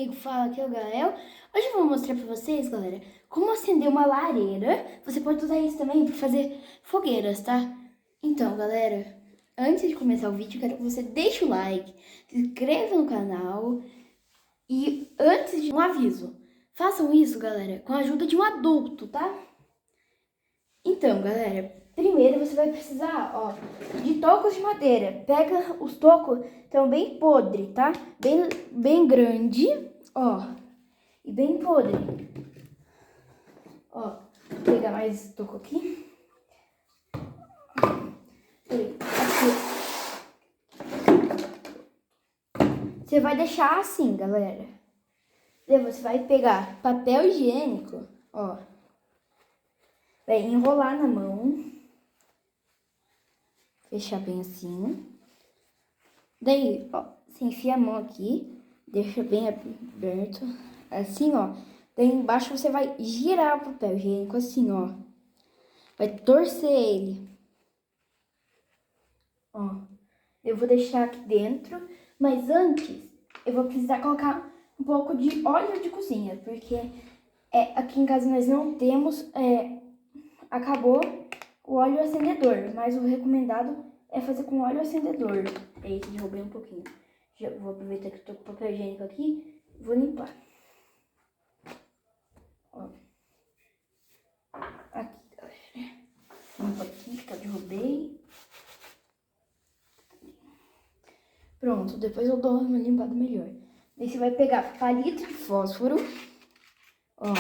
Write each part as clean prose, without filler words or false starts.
amigo, fala aqui é o Gael. Hoje eu vou mostrar pra vocês, galera, como acender uma lareira. Você pode usar isso também pra fazer fogueiras, tá? Então, galera, antes de começar o vídeo, eu quero que você deixe o like, se inscreva no canal e antes de um aviso, façam isso, galera, com a ajuda de um adulto, tá? Então, galera, primeiro você vai precisar, ó, de tocos de madeira. Pega os tocos, estão bem podre, tá? Bem grande, ó, e bem podre. Ó, vou pegar mais toco aqui. Aqui. Você vai deixar assim, galera. Daí você vai pegar papel higiênico, ó. Vai enrolar na mão. Fechar bem assim. Daí, ó, você enfia a mão aqui, deixa bem aberto, assim, ó. Daí embaixo você vai girar o papel higiênico assim, ó. Vai torcer ele. Ó, eu vou deixar aqui dentro, mas antes eu vou precisar colocar um pouco de óleo de cozinha, porque aqui em casa nós não temos, acabou o óleo acendedor, mas o recomendado é fazer com óleo acendedor. Eita, derrubei um pouquinho. Já vou aproveitar que eu tô com papel higiênico aqui, vou limpar. Ó. Aqui, galera. Limpa aqui, que eu derrubei. Pronto, depois eu dou uma limpada melhor. Daí você vai pegar palito de fósforo. Ó.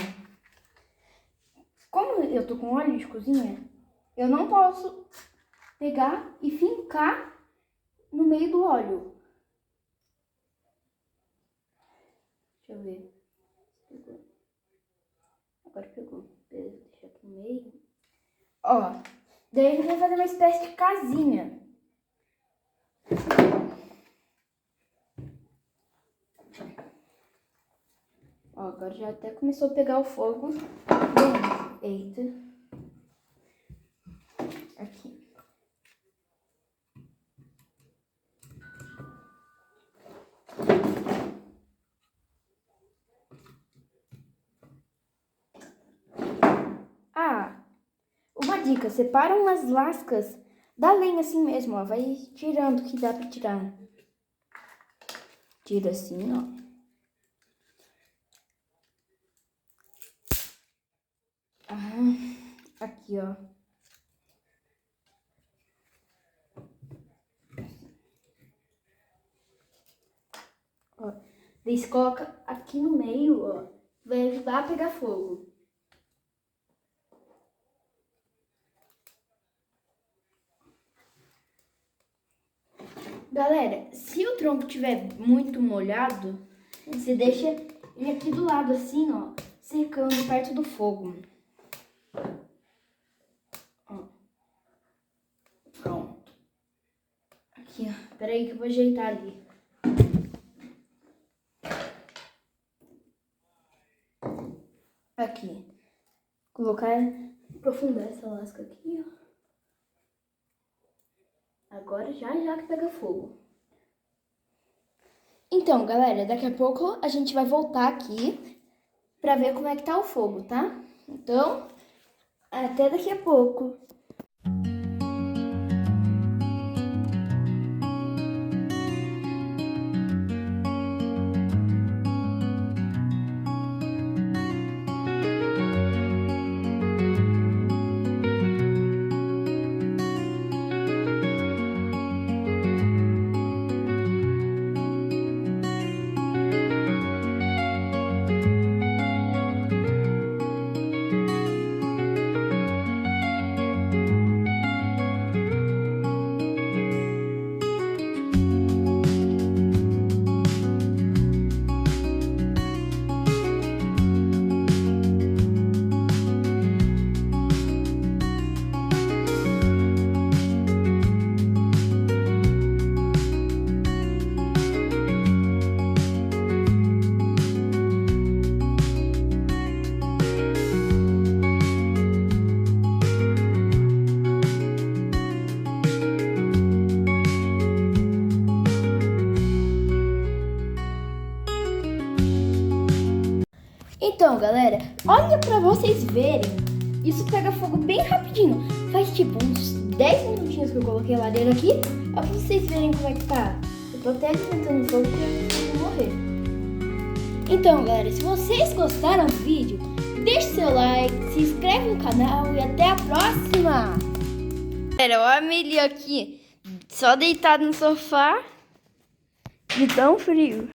Como eu tô com óleo de cozinha, eu não posso pegar e fincar no meio do óleo. Deixa eu ver. Pegou. Agora pegou. Beleza, deixa aqui no meio. Ó, daí a gente vai fazer uma espécie de casinha. Ó, agora já até começou a pegar o fogo. Bem, eita. Aqui. Ah, uma dica, separa umas lascas da lenha assim mesmo, ó. Vai tirando o que dá pra tirar. Tira assim, ó. Ah, aqui, ó. Ó. Daí você coloca aqui no meio, ó. Vai ajudar a pegar fogo. Galera, se o tronco tiver muito molhado, você deixa ele aqui do lado assim, ó, secando perto do fogo. Ó. Pronto. Aqui, ó. Pera aí que eu vou ajeitar ali. Aqui. Colocar, aprofundar essa lasca aqui, ó. Agora já que pega fogo. Então, galera, daqui a pouco a gente vai voltar aqui pra ver como é que tá o fogo, tá? Então, até daqui a pouco. Então, galera, olha pra vocês verem. Isso pega fogo bem rapidinho. Faz tipo uns 10 minutinhos que eu coloquei a lareira aqui. Ó pra vocês verem como é que tá. Eu tô até alimentando fogo pra não morrer. Então, galera, se vocês gostaram do vídeo, deixe seu like, se inscreve no canal e até a próxima! Galera, olha a Amelie aqui, só deitada no sofá, de tão frio.